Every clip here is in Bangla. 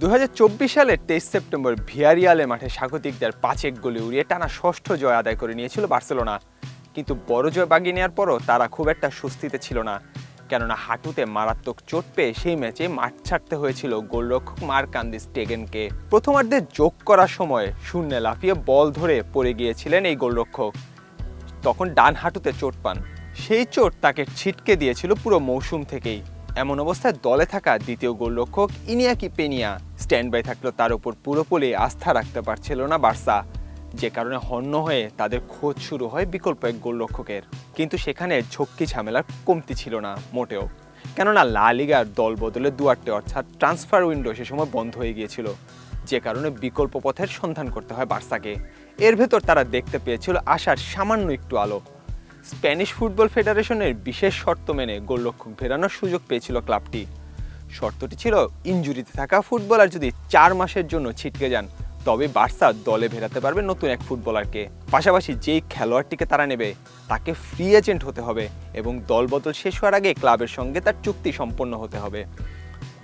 2024 সালের 23 সেপ্টেম্বর ভিয়ারিয়ালের মাঠে স্বাগতিকদের 5-1 গোলে উড়িয়ে টানা ষষ্ঠ জয় আদায় করে নিয়েছিল বার্সেলোনা। কিন্তু বড় জয় বাগিয়ে নেওয়ার পরও তারা খুব একটা স্বস্তিতে ছিল না, কেননা হাঁটুতে মারাত্মক চোট পেয়ে সেই ম্যাচে মাঠ ছাড়তে হয়েছিল গোলরক্ষক মার্ক-আন্দ্রে স্টেগেনকে। প্রথমার্ধে যোগ করার সময় শূন্যে লাফিয়ে বল ধরে পড়ে গিয়েছিলেন এই গোলরক্ষক। তখন ডান হাঁটুতে চোট পান। সেই চোট তাকে ছিটকে দিয়েছিল পুরো মৌসুম থেকেই। এমন অবস্থায় দলে থাকা দ্বিতীয় গোলরক্ষক ইনিয়াকি পেনিয়া স্ট্যান্ড বাই থাকলেও তার উপর পুরোপুরি আস্থা রাখতে পারছিল না বার্সা, যে কারণে হন্য হয়ে তাদের খোঁজ শুরু হয় বিকল্প এক গোলরক্ষকের। কিন্তু সেখানে ঝক্কি ঝামেলার কমতি ছিল না মোটেও, কেননা লা লিগার দল বদলে দুয়ারটে অর্থাৎ ট্রান্সফার উইন্ডো সে সময় বন্ধ হয়ে গিয়েছিল, যে কারণে বিকল্প পথের সন্ধান করতে হয় বার্সাকে। এর ভেতর তারা দেখতে পেয়েছিল আশার সামান্য একটু আলো। স্প্যানিশ ফুটবল ফেডারেশনের বিশেষ শর্ত মেনে গোলরক্ষক ফেরানোর সুযোগ পেয়েছিল ক্লাবটি। শর্তটি ছিল ইনজুরিতে থাকা ফুটবলার যদি 4 মাসের জন্য ছিটকে যান তবে বার্সা দলে ফেরাতে পারবে নতুন এক ফুটবলারকে। পাশাপাশি যেই খেলোয়াড়টিকে তারা নেবে তাকে ফ্রি এজেন্ট হতে হবে এবং দলবদল শেষ হওয়ার আগে ক্লাবের সঙ্গে তার চুক্তি সম্পন্ন হতে হবে।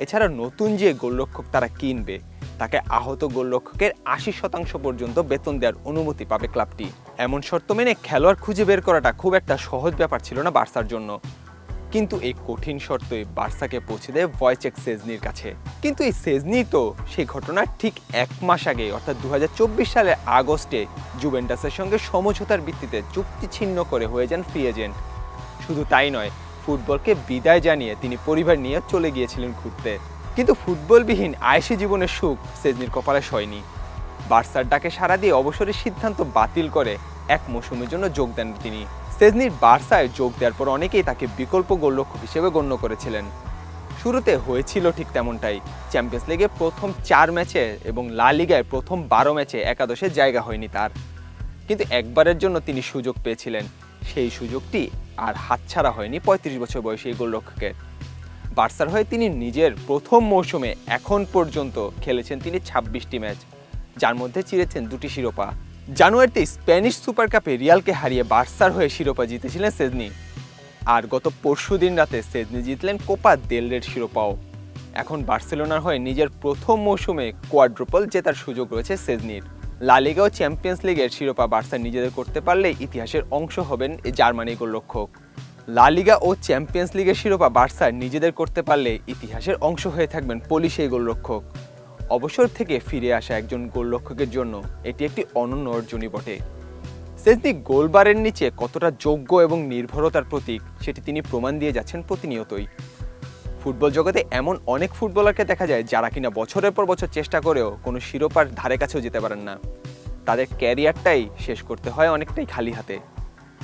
এছাড়া নতুন যে গোলরক্ষক তারা কিনবে তাকে আহত গোলরক্ষকের 80% পর্যন্ত বেতন দেওয়ার অনুমতি পাবে ক্লাবটি। এমন শর্ত মেনে খেলোয়াড় খুঁজে বের করাটা খুব একটা সহজ ব্যাপার ছিল না বার্সার জন্য। কিন্তু এই কঠিন শর্তই বার্সাকে পৌঁছে দেয় ভয়েচেক সেজনির কাছে। কিন্তু এই সেজনি তো সেই ঘটনার ঠিক 1 মাস আগে অর্থাৎ 2024 সালের আগস্টে জুভেন্টাসের সঙ্গে সমঝোতার ভিত্তিতে চুক্তি ছিন্ন করে হয়ে যান ফ্রি এজেন্ট। শুধু তাই নয়, ফুটবলকে বিদায় জানিয়ে তিনি পরিবার নিয়ে চলে গিয়েছিলেন ঘুরতে। কিন্তু ফুটবলবিহীন আয়েশি জীবনের সুখ সেজনির কপালে সয়নি। বার্সার ডাকে সাড়া দিয়ে অবসরের সিদ্ধান্ত বাতিল করে 1 মৌসুমের জন্য যোগ দেন তিনি। সেজনির বার্সায় যোগ দেওয়ার পর অনেকেই তাকে বিকল্প গোলরক্ষক হিসেবে গণ্য করেছিলেন। শুরুতে হয়েছিল ঠিক তেমনটাই। চ্যাম্পিয়ন্স লিগে প্রথম 4 ম্যাচে এবং লা লিগায় প্রথম 12 ম্যাচে একাদশে জায়গা হয়নি তার। কিন্তু একবারের জন্য তিনি সুযোগ পেয়েছিলেন, সেই সুযোগটি আর হাতছাড়া হয়নি 35 বছর বয়সী এই গোলরক্ষকের। বার্সার হয়ে তিনি নিজের প্রথম মৌসুমে এখন পর্যন্ত খেলেছেন তিনি 26টি ম্যাচ, যার মধ্যে চিরেছেন 2টি শিরোপা। জানুয়ারিতে স্প্যানিশ সুপার কাপে রিয়ালকে হারিয়ে বার্সার হয়ে শিরোপা জিতেছিলেন সেজনি। আর গত পরশুদিন রাতে সেজনি জিতলেন কোপা দেল রের শিরোপাও। এখন বার্সেলোনার হয়ে নিজের প্রথম মৌসুমে কোয়াড্রুপল জেতার সুযোগ রয়েছে সেজনির। লা লিগা ও চ্যাম্পিয়ন্স লিগের শিরোপা বার্সা নিজেদের করতে পারলে ইতিহাসের অংশ হবেন এই জার্মানি গোলরক্ষক। লা লিগা ও চ্যাম্পিয়ন্স লিগের শিরোপা বার্সা নিজেদের করতে পারলে ইতিহাসের অংশ হয়ে থাকবেন পোলিশ এই গোলরক্ষক। অবসর থেকে ফিরে আসা একজন গোলরক্ষকের জন্য এটি একটি অনন্য অর্জনই বটে। সেজনি গোলবারের নিচে কতটা যোগ্য এবং নির্ভরতার প্রতীক সেটি তিনি প্রমাণ দিয়ে যাচ্ছেন প্রতিনিয়তই। ফুটবল জগতে এমন অনেক ফুটবলারকে দেখা যায় যারা কিনা বছরের পর বছর চেষ্টা করেও কোনো শিরোপার ধারে কাছেও যেতে পারেন না। তাদের ক্যারিয়ারটাই শেষ করতে হয় অনেকটাই খালি হাতে।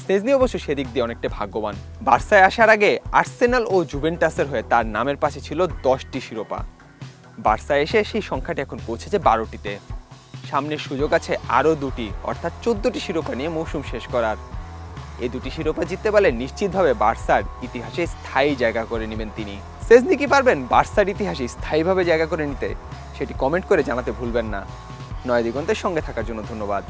সেজনি অবশ্য সেদিক দিয়ে অনেকটা ভাগ্যবান। বার্সায় আসার আগে আর্সেনাল ও জুভেন্টাসের হয়ে তার নামের পাশে ছিল 10টি শিরোপা। বার্সায় এসে সেই সংখ্যাটি এখন পৌঁছেছে 12টিতে। সামনের সুযোগ আছে আরও 2টি অর্থাৎ 14টি শিরোপা নিয়ে মৌসুম শেষ করার। এই 2টি শিরোপা জিততে পারলে নিশ্চিতভাবে বার্সার ইতিহাসে স্থায়ী জায়গা করে নেবেন তিনি। সেজনি কি পারবেন বার্সার ইতিহাসে স্থায়ীভাবে জায়গা করে নিতে? সেটি কমেন্ট করে জানাতে ভুলবেন না। নয়া দিগন্তের সঙ্গে থাকার জন্য ধন্যবাদ।